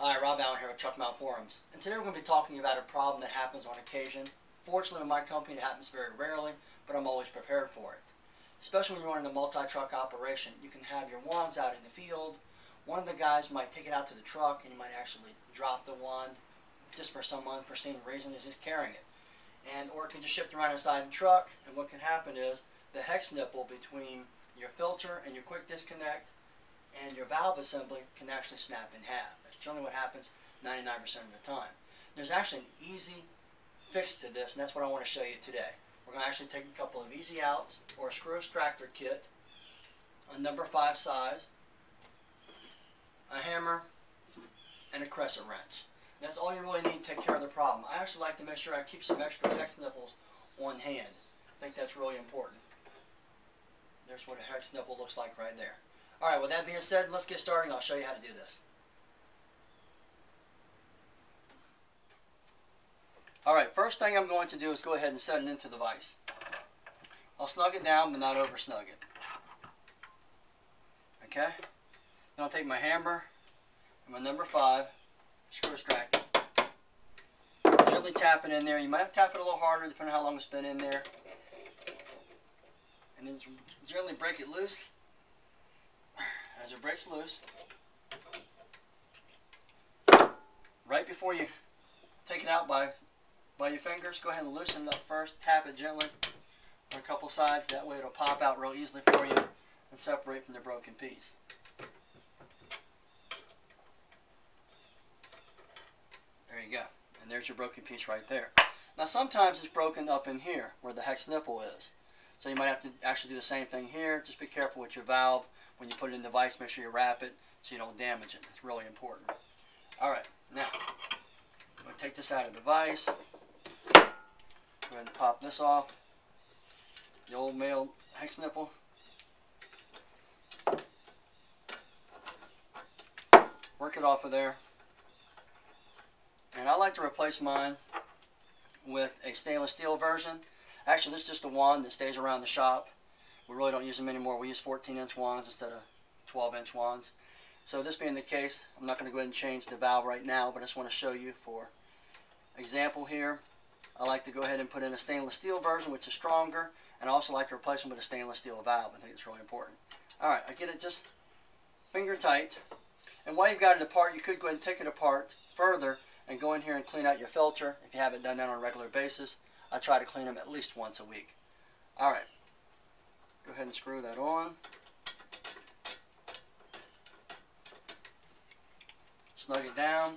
Hi, Rob Allen here with Truck Mount Forums, and today we're going to be talking about a problem that happens on occasion. Fortunately, in my company, it happens very rarely, but I'm always prepared for it. Especially when you're running a multi-truck operation, you can have your wands out in the field. One of the guys might take it out to the truck, and you might actually drop the wand just for some unforeseen reason. Is just carrying it, or it can just shift around inside the truck. And what can happen is the hex nipple between your filter and your quick disconnect and your valve assembly can actually snap in half. That's generally what happens 99% of the time. There's actually an easy fix to this, and that's what I want to show you today. We're going to actually take a couple of easy outs or a screw extractor kit, a number 5 size, a hammer, and a crescent wrench. And that's all you really need to take care of the problem. I actually like to make sure I keep some extra hex nipples on hand. I think that's really important. There's what a hex nipple looks like right there. Alright, with that being said, let's get started and I'll show you how to do this. Alright, first thing I'm going to do is go ahead and set it into the vise. I'll snug it down, but not over snug it. Okay? Then I'll take my hammer and my number 5 screw extractor. Gently tap it in there. You might have to tap it a little harder depending on how long it's been in there. And then gently break it loose. As it breaks loose, right before you take it out by your fingers, go ahead and loosen it up first. Tap it gently on a couple sides. That way it'll pop out real easily for you and separate from the broken piece. There you go. And there's your broken piece right there. Now sometimes it's broken up in here where the hex nipple is. So you might have to actually do the same thing here. Just be careful with your valve. When you put it in the vise, make sure you wrap it so you don't damage it. It's really important. Alright, now, I'm going to take this out of the vise. Go ahead and pop this off. The old male hex nipple. Work it off of there. And I like to replace mine with a stainless steel version. Actually, this is just a wand that stays around the shop. We really don't use them anymore. We use 14-inch wands instead of 12-inch wands. So this being the case, I'm not going to go ahead and change the valve right now, but I just want to show you for example here. I like to go ahead and put in a stainless steel version, which is stronger, and I also like to replace them with a stainless steel valve. I think it's really important. Alright, I get it just finger tight. And while you've got it apart, you could go ahead and take it apart further and go in here and clean out your filter if you haven't done that on a regular basis. I try to clean them at least once a week. Alright. Go ahead and screw that on. Snug it down.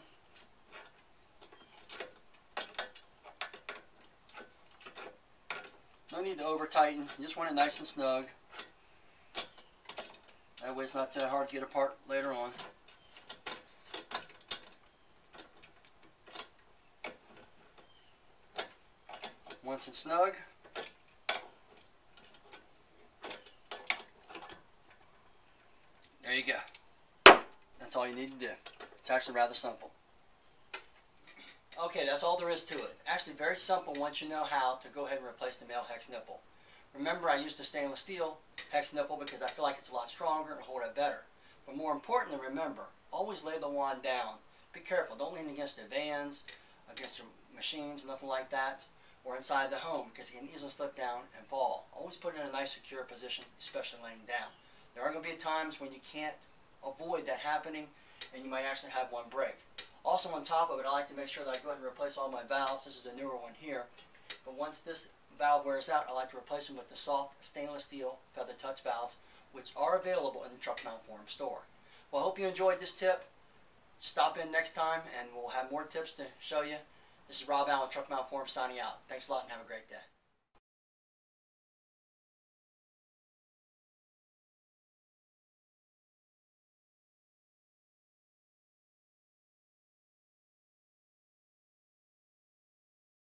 No need to over tighten. You just want it nice and snug. That way it's not too hard to get apart later on. Once it's snug, there you go. That's all you need to do. It's actually rather simple. Okay, that's all there is to it. Actually very simple once you know how to go ahead and replace the male hex nipple. Remember, I used the stainless steel hex nipple because I feel like it's a lot stronger and hold it better. But more importantly, remember, always lay the wand down. Be careful. Don't lean against the vans, against your machines, nothing like that, or inside the home because you can easily slip down and fall. Always put it in a nice secure position, especially laying down. There are going to be times when you can't avoid that happening and you might actually have one break. Also on top of it, I like to make sure that I go ahead and replace all my valves. This is the newer one here. But once this valve wears out, I like to replace them with the soft stainless steel feather touch valves, which are available in the Truck Mount Forum store. Well, I hope you enjoyed this tip. Stop in next time and we'll have more tips to show you. This is Rob Allen, Truck Mount Forum, signing out. Thanks a lot and have a great day.